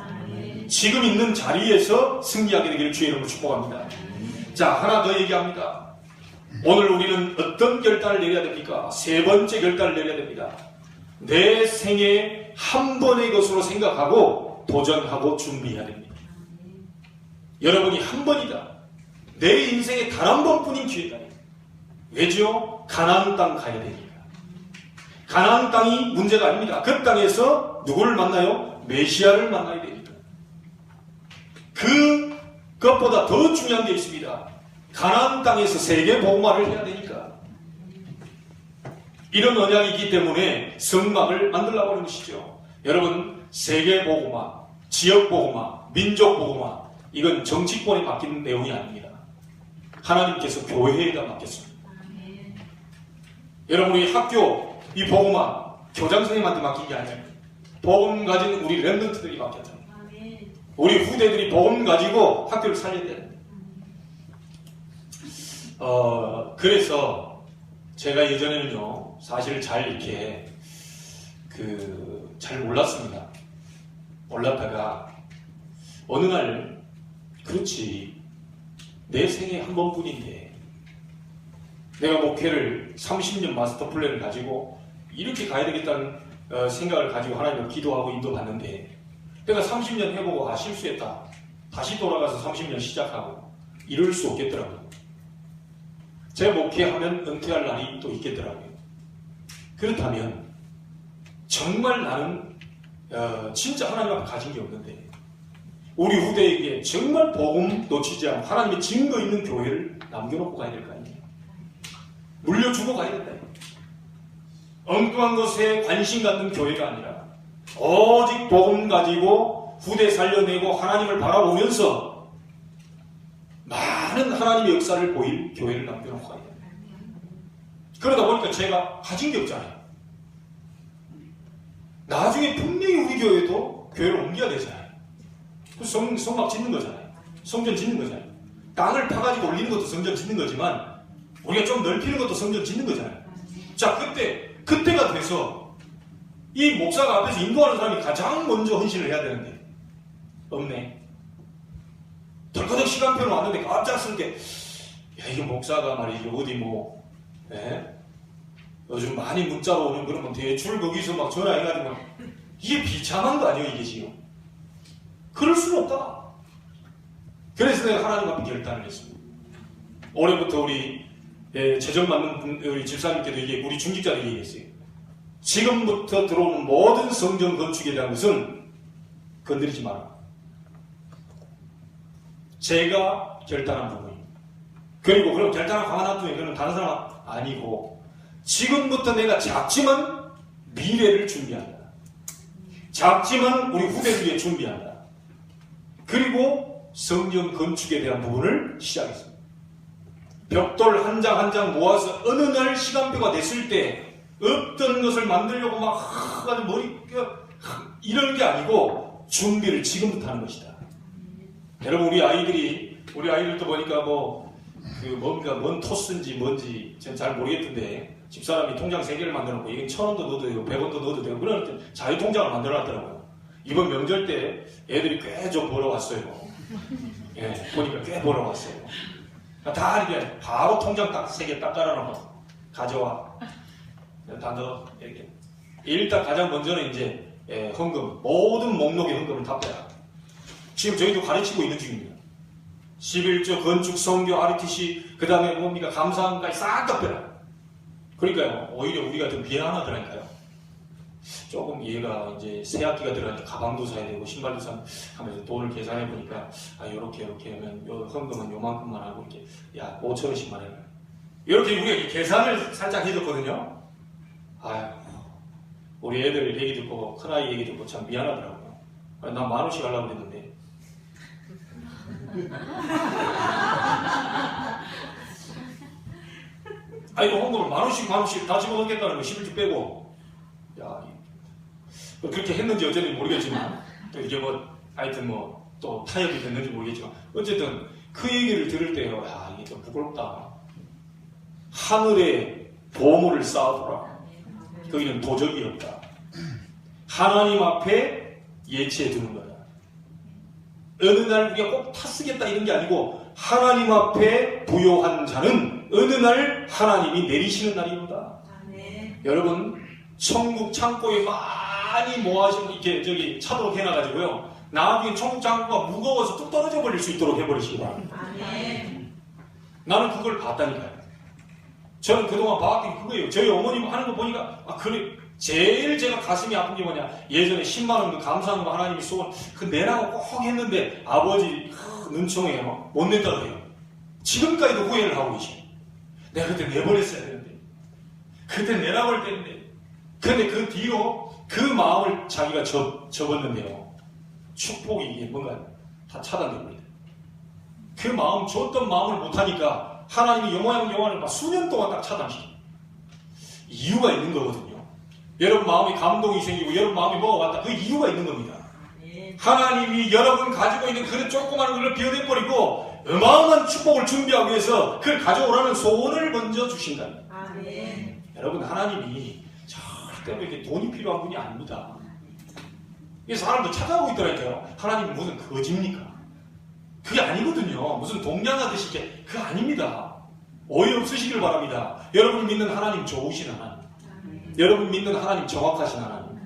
지금 있는 자리에서 승리하게 되기를 주의 이름으로 축복합니다. 자, 하나 더 얘기합니다. 오늘 우리는 어떤 결단을 내려야 됩니까? 세 번째 결단을 내려야 됩니다. 내 생애 한 번의 것으로 생각하고 도전하고 준비해야 됩니다. 여러분이 한 번이다. 내 인생에 단 한 번뿐인 기회다. 왜죠? 가나안 땅 가야 되니까. 가나안 땅이 문제가 아닙니다. 그 땅에서 누구를 만나요? 메시아를 만나야 되니까. 그것보다 더 중요한 게 있습니다. 가나안 땅에서 세계 복음화를 해야 되니까. 이런 언약이 있기 때문에 성막을 만들려고 하는 것이죠. 여러분, 세계 복음화, 지역 복음화, 민족 복음화, 이건 정치권에 맡기는 내용이 아닙니다. 하나님께서 교회에다 맡겼습니다. 여러분, 우리 학교 이 복음화 교장 선생님한테 맡긴 게 아니에요. 복음 가진 우리 랩런트들이 맡겼잖아요. 우리 후대들이 복음 가지고 학교를 살려야 돼요. 그래서 제가 예전에는요, 사실 잘 이렇게 잘 몰랐습니다. 몰랐다가 어느 날, 그렇지, 내 생에 한 번뿐인데 내가 목회를 30년 마스터 플랜을 가지고 이렇게 가야 되겠다는 생각을 가지고 하나님을 기도하고 인도받는데, 내가 30년 해보고 실수했다, 다시 돌아가서 30년 시작하고 이럴 수 없겠더라고요. 제 목회하면 은퇴할 날이 또 있겠더라고요. 그렇다면 정말 나는 진짜 하나님 앞에 가진 게 없는데 우리 후대에게 정말 복음 놓치지 않고 하나님의 증거 있는 교회를 남겨놓고 가야 될 거 아니에요. 물려주고 가야 된다. 엉뚱한 것에 관심 갖는 교회가 아니라 오직 복음 가지고 후대 살려내고 하나님을 바라보면서 많은 하나님의 역사를 보일 교회를 남겨놓고 가야 됩니다. 그러다 보니까 제가 가진 게 없잖아요. 나중에 분명히 우리 교회도 교회를 옮겨야 되잖아요. 성막 짓는 거잖아요. 성전 짓는 거잖아요. 땅을 파가지고 올리는 것도 성전 짓는 거지만 우리가 좀 넓히는 것도 성전 짓는 거잖아요. 자, 그때가 돼서 이 목사가 앞에서 인도하는 사람이 가장 먼저 헌신을 해야 되는데 없네. 덜커덕 시간표로 왔는데 갑작스럽게 야, 이게 목사가 말이죠. 어디 뭐 요즘 많이 문자로 오는 그러면 대출 거기서 막 전화해가지고 이게 비참한 거 아니에요, 이게 지금. 그럴 수는 없다. 그래서 내가 하나님 앞에 결단을 했습니다. 올해부터 우리 재정 맞는 우리 집사님께도 이게 우리 중직자들이 얘기했어요. 지금부터 들어오는 모든 성전 건축에 대한 것은 건드리지 마라. 제가 결단한 부분입니다. 그리고 그럼 결단을 가만놔두면 그건 다른 사람 아니고 지금부터 내가 작지만 미래를 준비한다. 작지만 우리 후대를 위해 준비한다. 그리고 성전 건축에 대한 부분을 시작했습니다. 벽돌 한 장 한 장 모아서 어느 날 시간표가 됐을 때 없던 것을 만들려고 막 아주 이런 게 아니고 준비를 지금부터 하는 것이다. 여러분 우리 아이들도 보니까 뭔가 뭔 토스인지 뭔지 전 잘 모르겠던데 집사람이 통장 3개를 만들어놓고 이게 1,000원도 넣어도 되고 100원도 넣어도 되고 그런 자유통장을 만들어놨더라고요. 이번 명절 때 애들이 꽤 좀 벌어 왔어요. 예, 보니까 꽤 벌어 왔어요. 다 이렇게 바로 통장 딱 3개 딱 깔아놓고 가져와. 다 넣어. 이렇게. 일단 가장 먼저는 이제 헌금, 모든 목록의 헌금을 다 빼라. 지금 저희도 가르치고 있는 중입니다. 11조, 건축, 성교, RTC, 그 다음에 뭡니까? 감사함까지 싹 다 빼라. 그러니까요, 오히려 우리가 더 미안하더라니까요. 조금 얘가 이제 새 학기가 들어가니까 가방도 사야 되고 신발도 하면서 돈을 계산해 보니까 요렇게 하면 요 헌금은 요만큼만 하고 이렇게 5,000원씩만 해라. 이렇게 우리가 계산을 살짝 해줬거든요. 우리 애들 얘기 듣고 큰아이 얘기 듣고 참 미안하더라고요. 난 10,000원씩 하려고 그랬는데 이거 헌금을 10,000원씩 다 집어넣겠다는 거 11주 빼고 그렇게 했는지 어쨌든 모르겠지만 또 이게 하여튼 또 타협이 됐는지 모르겠지만 어쨌든 그 얘기를 들을 때요, 이게 좀 부끄럽다. 하늘에 보물을 쌓아두라. 거기는 도적이 없다. 하나님 앞에 예치해 두는 거다. 어느 날 우리가 꼭 타쓰겠다 이런 게 아니고 하나님 앞에 부요한 자는 어느 날 하나님이 내리시는 날이로다. 여러분 천국 창고에 많이 모아서 이렇게 차도록 해놔가지고요. 나중에 천국 창고가 무거워서 뚝 떨어져 버릴 수 있도록 해버리시기 바랍니다. 나는 그걸 봤다니까요. 저는 그동안 봐왔던 게 그거예요. 저희 어머님 하는 거 보니까 그래. 제일 제가 가슴이 아픈 게 뭐냐. 예전에 10만 원 감사한 거 하나님이 쏘고 내라고 꼭 했는데 아버지 눈총해요. 못 냈다 그래요. 지금까지도 후회를 하고 계시고 내가 그때 내버렸어야 되는데 그때 내라고 할 때인데 근데 그 뒤로 그 마음을 자기가 접었는데요. 축복이 이게 뭔가 다 차단됩니다. 그 마음 줬던 마음을 못하니까 하나님이 영원을 막 수년 동안 딱 차단시켜요. 이유가 있는 거거든요. 여러분 마음이 감동이 생기고 여러분 마음이 뭐가 왔다. 그 이유가 있는 겁니다. 하나님이 여러분 가지고 있는 그런 조그마한 걸 비워내버리고 어마어마한 축복을 준비하기 위해서 그걸 가져오라는 소원을 먼저 주신다. 여러분 하나님이 절대로 이렇게 돈이 필요한 분이 아닙니다. 이 사람도 찾아오고 있더라니까요. 하나님은 무슨 거짓입니까? 그게 아니거든요. 무슨 동냥하듯이 이렇게 그거 아닙니다. 오해 없으시길 바랍니다. 여러분이 믿는 하나님 좋으신 하나님. 여러분 믿는 하나님 정확하신 하나님.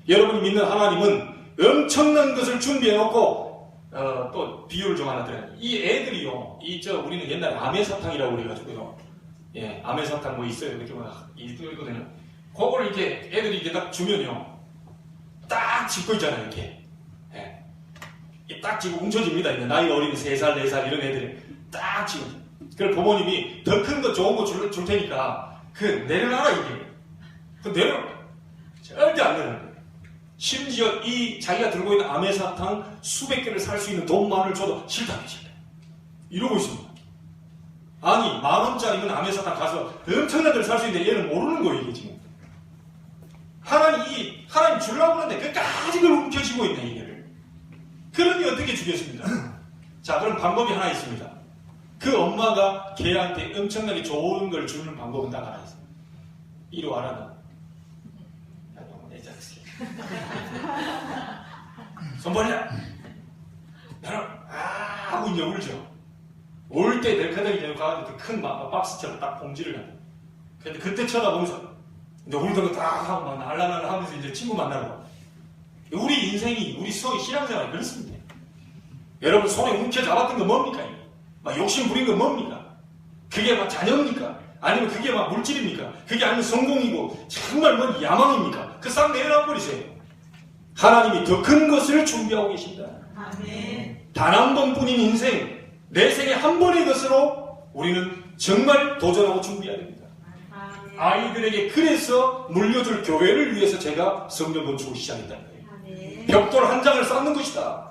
여러분이 믿는 하나님은 엄청난 것을 준비해놓고 또 비유를 좀 하나 드려요. 이 애들이요. 우리는 옛날에 아메사탕이라고 그래가지고요. 예, 아메사탕 있어요. 이렇게 있거든요. 그거를 애들이 딱 주면요. 딱 짚고 있잖아요. 이렇게. 예. 딱 지금 뭉쳐집니다. 이제 나이 어린 3살, 4살 이런 애들이 딱 지금. 그래서 부모님이 더 큰 거 좋은 거 줄 테니까 그 내려놔라 이게. 그 절대 안 내려놔. 심지어 이 자기가 들고 있는 아메사탕 수백 개를 살 수 있는 돈만을 줘도 싫다. 이러고 있습니다. 아니 10,000원짜리면 아메사탕 가서 엄청난 걸 살 수 있는데 얘는 모르는 거예요 이게 지금. 하나님 주려고 하는데 끝까지 그걸 움켜쥐고 있네 이게를. 그러니 어떻게 주겠습니까? 자 그럼 방법이 하나 있습니다. 그 엄마가 걔한테 엄청나게 좋은 걸 주는 방법은 딱 하나 있어요. 이리 와라 너. 야 너무 내 자식. 손 벌려. 나는 하고 이제 울죠. 올 때 내 커덕이 전에 가가지고 큰 박스처럼 딱 봉지를 갖다. 근데 그때 쳐다보면서 이제 울던 거 딱 하고 막 날라날라 하면서 이제 친구 만나고. 우리 인생이 우리 신앙생활이 그렇습니다. 여러분 손에 움켜 잡았던 거 뭡니까? 막 욕심 부린 거 뭡니까? 그게 막 자녀입니까? 아니면 그게 막 물질입니까? 그게 아니면 성공이고 정말 뭔 야망입니까? 그 싹 내려놔 버리세요. 하나님이 더 큰 것을 준비하고 계십니다. 아멘. 단 한 번뿐인 인생, 내 생에 한 번의 것으로 우리는 정말 도전하고 준비해야 됩니다. 아멘. 아이들에게 그래서 물려줄 교회를 위해서 제가 성경 건축을 시작했다는 거예요. 아멘. 벽돌 한 장을 쌓는 것이다.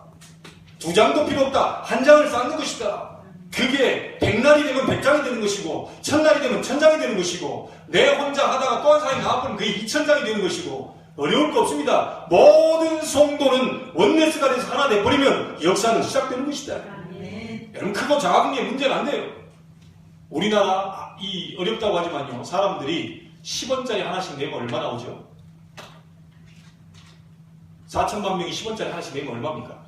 2장도 필요 없다. 한 장을 쌓는 것이다. 그게 100날이 되면 100장이 되는 것이고 1000날이 되면 1000장이 되는 것이고 내 혼자 하다가 또 한 사람이 나와버리면 그게 2000장이 되는 것이고 어려울 거 없습니다. 모든 성도는 원네스가 돼서 하나 돼버리면 역사는 시작되는 것이다. 아멘. 여러분 크고 작은 게 문제가 안 돼요. 우리나라 이 어렵다고 하지만요. 사람들이 10원짜리 하나씩 내면 얼마 나오죠? 4천만 명이 10원짜리 하나씩 내면 얼마입니까?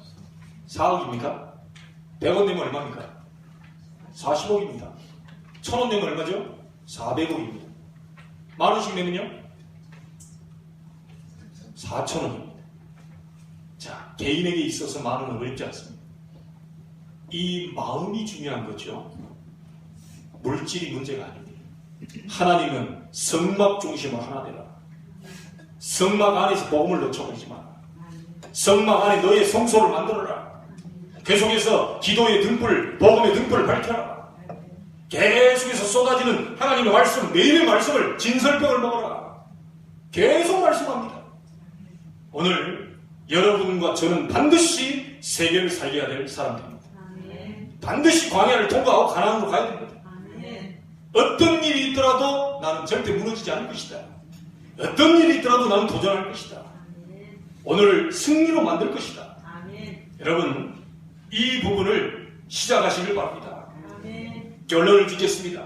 4억입니까? 100원 내면 얼마입니까? 40억입니다. 1000원 내면 얼마죠? 400억입니다. 만원씩 내면요? 4,000원입니다. 자, 개인에게 있어서 만원은 어렵지 않습니다. 이 마음이 중요한 거죠. 물질이 문제가 아닙니다. 하나님은 성막 중심으로 하나 되라. 성막 안에서 복음을 넣쳐버리지 마라. 성막 안에 너의 성소를 만들어라. 계속해서 기도의 등불, 복음의 등불을 밝혀라. 계속해서 쏟아지는 하나님의 말씀, 매일의 말씀을 진설병을 먹어라. 계속 말씀합니다. 오늘 여러분과 저는 반드시 세계를 살려야 될 사람들입니다. 아멘. 반드시 광야를 통과하고 가나안으로 가야 됩니다. 아멘. 어떤 일이 있더라도 나는 절대 무너지지 않을 것이다. 어떤 일이 있더라도 나는 도전할 것이다. 아멘. 오늘 승리로 만들 것이다. 아멘. 여러분 이 부분을 시작하시길 바랍니다. 아멘. 결론을 주겠습니다.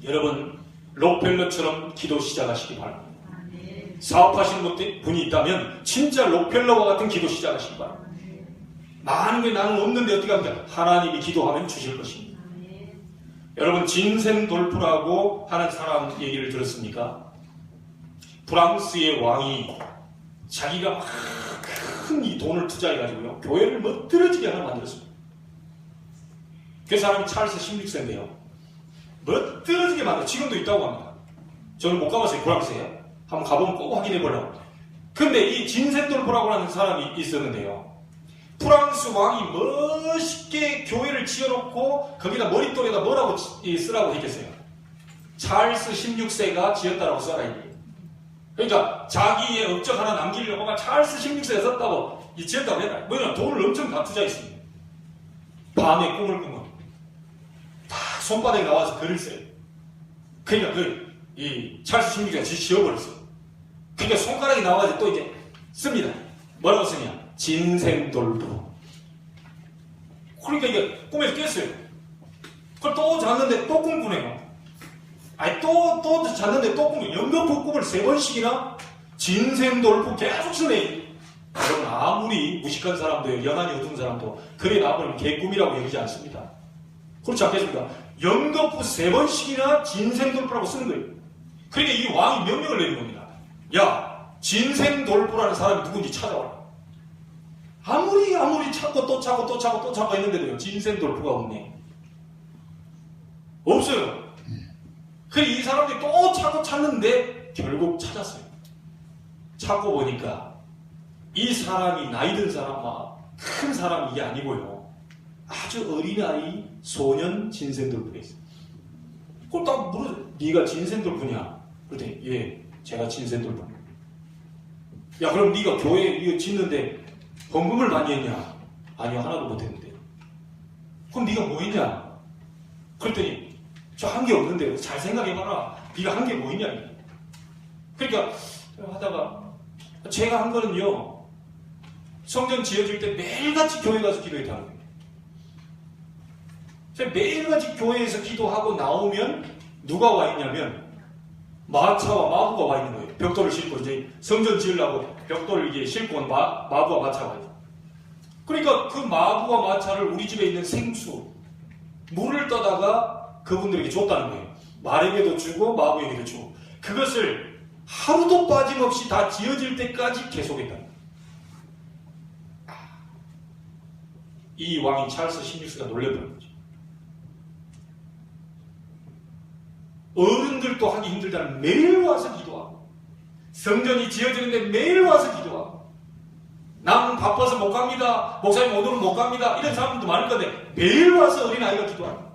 여러분 록펠러처럼 기도 시작하시기 바랍니다. 아멘. 사업하시는 분이 있다면 진짜 록펠러와 같은 기도 시작하시기 바랍니다. 많은 게 나는 없는데 어떻게 합니까? 하나님이 기도하면 주실 것입니다. 아멘. 여러분 진센돌프라고 하는 사람 얘기를 들었습니까? 프랑스의 왕이 자기가 막 큰 이 돈을 투자해가지고요 교회를 멋들어지게 하나 만들었습니다. 그 사람이 찰스 16세인데요 멋들어지게 만들어 지금도 있다고 합니다. 저는 못 가봤어요. 프랑스에 한번 가보면 꼭 확인해 보려고. 근데 이 진센돌프라고 하는 사람이 있었는데요 프랑스 왕이 멋있게 교회를 지어놓고 거기다 머릿돌에다 뭐라고 쓰라고 했겠어요? 찰스 16세가 지었다라고 써라 이게. 그러니까 자기의 업적 하나 남기려고 막 찰스 16세가 썼다고 지었다고 해라. 뭐냐 돈을 엄청 다 투자했습니다. 밤에 꿈을 꾸면 다 손바닥에 나와서 글을 써요. 그러니까 이 찰스 16세가 지어버렸어요. 그러니까 손가락이 나와서 또 이제 씁니다. 뭐라고 쓰냐? 진센돌프. 그러니까 이게 꿈에서 깼어요. 그걸 또 잤는데 또 꿈꾸네요. 아니 또 잤는데 또 꿈을 연거푸 꿈을 3번씩이나 진센돌프 계속 쓰네. 여러분 아무리 무식한 사람도 연한이 어두운 사람도 그래 나버리면 개꿈이라고 여기지 않습니다. 그렇지 않겠습니까? 연거푸 3번씩이나 진센돌프라고 쓰는 거예요. 그러니까 이 왕이 명령을 내린 겁니다. 야 진센돌프라는 사람이 누군지 찾아와라. 아무리 찾고 또 찾고 했는데도요 진센돌프가 없네. 없어요. 그래 이 사람들이 또 찾는데 결국 찾았어요. 찾고 보니까 이 사람이 나이 든 사람 막 큰 사람 이게 아니고요. 아주 어린아이, 소년 진생돌부가 있어요. 그걸 딱 물어, 네가 진생돌부냐? 그랬더니 예, 제가 진생돌부. 야, 그럼 네가 교회 이거 짓는데 헌금을 많이 했냐? 아니요, 하나도 못했는데. 그럼 네가 뭐 했냐? 그랬더니 저 한 게 없는데 잘 생각해봐라. 네가 한 게 뭐 있냐? 그러니까 하다가 제가 한 거는요, 성전 지어질 때 매일같이 교회 가서 기도했다는 거예요. 제가 매일같이 교회에서 기도하고 나오면 누가 와 있냐면 마차와 마부가 와 있는 거예요. 벽돌을 싣고 이제 성전 지으려고 벽돌을 이게 싣고 온 마부와 마차가 와 있어요. 그러니까 그 마부와 마차를 우리 집에 있는 생수, 물을 떠다가 그분들에게 줬다는 거예요. 말에게도 주고 마부에게도 주고, 그것을 하루도 빠짐없이 다 지어질 때까지 계속했다는 거예요. 이 왕인 찰스 16세가 놀래버린 거죠. 어른들도 하기 힘들다는 매일 와서 기도하고, 성전이 지어지는데 매일 와서 기도하고, 나는 바빠서 못 갑니다, 목사님 오늘은 못 갑니다, 이런 사람들도 많을 건데 매일 와서 어린아이가 기도하고,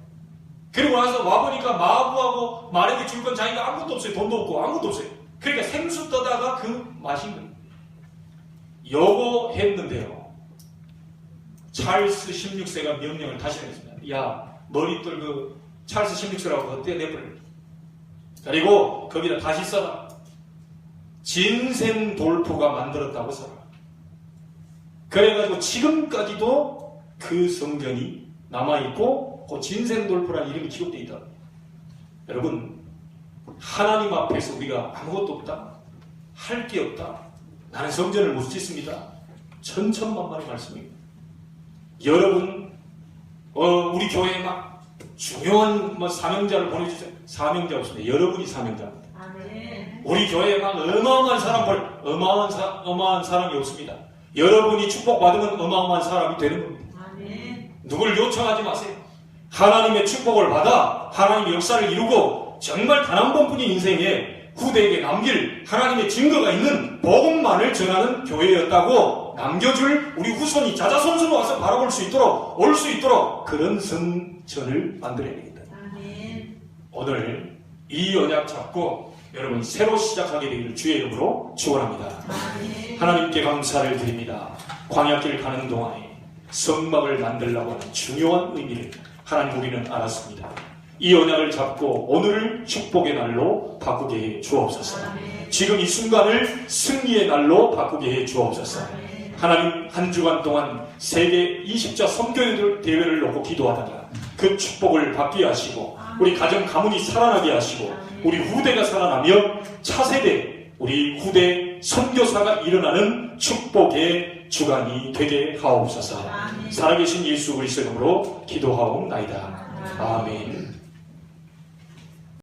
그리고 나서 와보니까 마부하고 말에게 줄 건 자기가 아무것도 없어요. 돈도 없고 아무것도 없어요. 그러니까 생수 떠다가 그 마신 거예요. 요거 했는데요, 찰스 16세가 명령을 다시 내렸습니다. 야, 머리들 그 찰스 16세라고 그때 내버려. 그리고 거기다 다시 써라. 진생돌포가 만들었다고 써라. 그래가지고 지금까지도 그 성전이 남아있고 그 진생돌포라는 이름이 기록되어 있다. 여러분, 하나님 앞에서 우리가 아무것도 없다, 할 게 없다, 나는 성전을 못 짓습니다, 천천만만의 말씀입니다. 여러분, 우리 교회에 막 중요한 사명자를 보내주세요. 사명자 없습니다. 여러분이 사명자입니다. 아멘. 우리 교회에 막 어마어마한 사람 어마어마한 사람이 없습니다. 여러분이 축복받으면 어마어마한 사람이 되는 겁니다. 아멘. 누굴 요청하지 마세요. 하나님의 축복을 받아 하나님의 역사를 이루고 정말 단 한 번뿐인 인생에 후대에게 남길 하나님의 증거가 있는 복음만을 전하는 교회였다고 남겨줄 우리 후손이 자자손손 와서 바라볼 수 있도록, 올 수 있도록 그런 성전을 만들어야 되겠다. 아멘. 오늘 이 언약 잡고 여러분 새로 시작하게 되기를 주의 이름으로 축원합니다. 아멘. 하나님께 감사를 드립니다. 광야길 가는 동안에 성막을 만들려고 하는 중요한 의미를 하나님 우리는 알았습니다. 이 언약을 잡고 오늘을 축복의 날로 바꾸게 해 주옵소서. 아멘. 지금 이 순간을 승리의 날로 바꾸게 해 주옵소서. 아멘. 하나님, 한 주간 동안 세계 20자 선교 대회를 놓고 기도하다가 그 축복을 받게 하시고 우리 가정 가문이 살아나게 하시고 우리 후대가 살아나며 차세대 우리 후대 선교사가 일어나는 축복의 주간이 되게 하옵소서. 살아계신 예수 그리스도 이름으로 기도하옵나이다. 아멘.